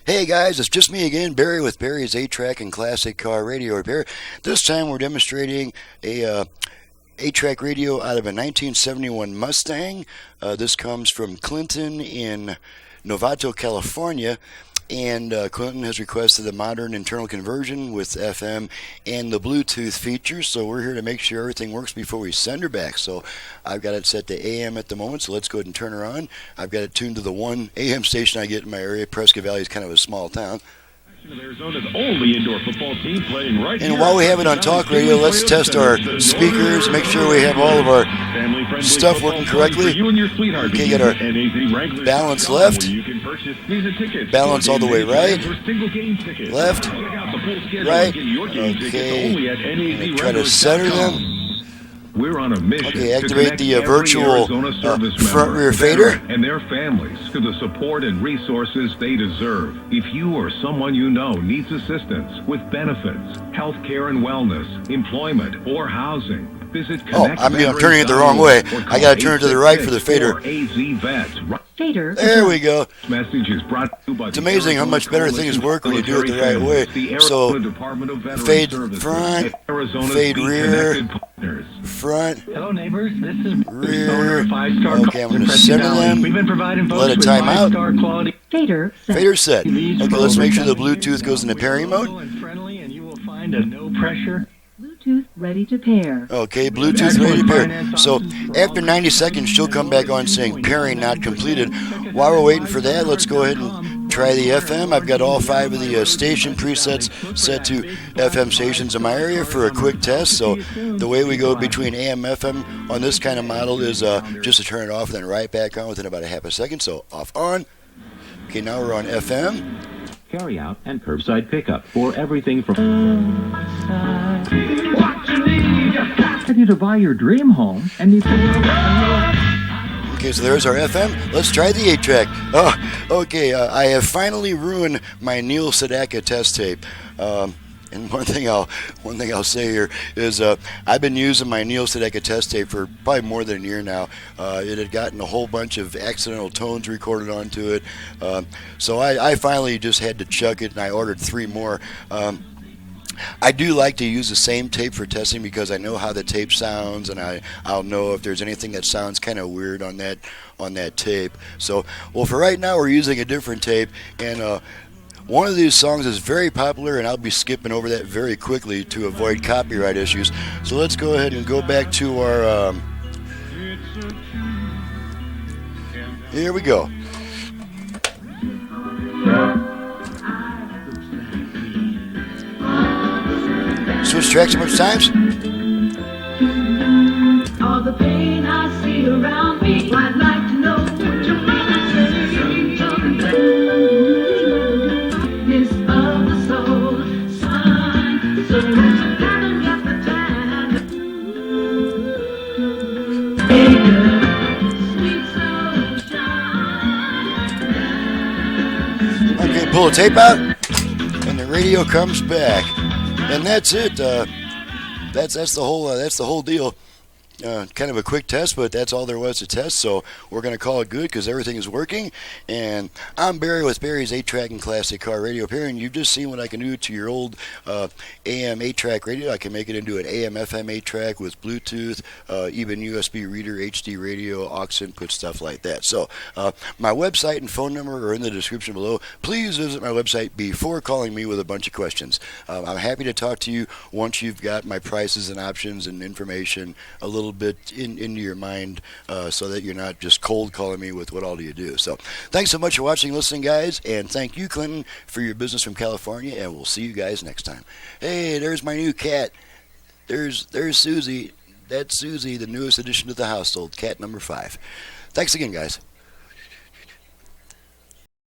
Hey guys, it's just me again, Barry with Barry's 8-Track and Classic Car Radio Repair. This time we're demonstrating a 8-track radio out of a 1971 Mustang. This comes from Clinton in Novato, California. And Clinton has requested a modern internal conversion with FM and the Bluetooth features. So we're here to make sure everything works before we send her back. So I've got it set to AM at the moment. So let's go ahead and turn her on. I've got it tuned to the one AM station I get in my area. Prescott Valley is kind of a small town. Arizona's only indoor football team playing right and while we have it on talk radio, let's test our speakers, make sure we have all of our stuff working correctly. Okay, get our balance left, balance all the way right, left, right. Okay, try to center them. We're on a mission. Okay, activate the virtual front rear fader. And their families to the support and resources they deserve. If you or someone you know needs assistance with benefits, health care and wellness, employment, or housing, visit I'm turning it the wrong way. I got to turn it to the right for the fader. Fader. There we go. It's amazing how much better things work when you do it the right way. So, fade front, fade rear, front, hello neighbors, this is rear. Okay, I'm going to Prescott center Valley. them. We've been providing Let it folks time with out. 5-star quality Fader set. Fader set. Okay, let's make sure the Bluetooth goes into pairing mode. and friendly, and you will find a no pressure. Bluetooth ready to pair. Okay, Bluetooth ready to pair. So after 90 seconds, she'll come back on saying pairing not completed. While we're waiting for that, let's go ahead and try the FM. I've got all 5 of the station presets set to FM stations in my area for a quick test. So the way we go between AM and FM on this kind of model is just to turn it off and then right back on within about a half a second. So off, on. Okay, now we're on FM. Carry out and curbside pickup for everything from You to buy your dream home and you Okay, so there's our FM. Let's try the 8-track. Oh, okay, I have finally ruined my Neil Sedaka test tape. And one thing I'll say here is I've been using my Neil Sedaka test tape for probably more than a year now. It had gotten a whole bunch of accidental tones recorded onto it. So I finally just had to chuck it, and I ordered 3 more. I do like to use the same tape for testing because I know how the tape sounds, and I'll know if there's anything that sounds kind of weird on that tape. So, well, for right now, we're using a different tape, and one of these songs is very popular, and I'll be skipping over that very quickly to avoid copyright issues. So let's go ahead and go back to our. Here we go. Switch tracks a bunch of times. All the pain I see around me, I'd like to know what your mama says. Darkness of the soul, sun, so much haven't got the time. Sweet sunshine. Okay, pull the tape out, and the radio comes back. And that's it. That's the whole deal. Kind of a quick test, but that's all there was to test. So we're going to call it good because everything is working. And I'm Barry with Barry's 8-Track and Classic Car Radio Repair. And you've just seen what I can do to your old AM 8-track radio. I can make it into an AM FM 8-track with Bluetooth, even USB reader, HD radio, aux input, stuff like that. So my website and phone number are in the description below. Please visit my website before calling me with a bunch of questions. I'm happy to talk to you once you've got my prices and options and information a little bit into your mind, so that you're not just cold calling me with what all do you do. So thanks so much for watching and listening, guys, and thank you, Clinton, for your business from California, and we'll see you guys next time. Hey, there's my new cat. There's Susie. That's Susie, the newest addition to the household, cat number 5. Thanks again, guys.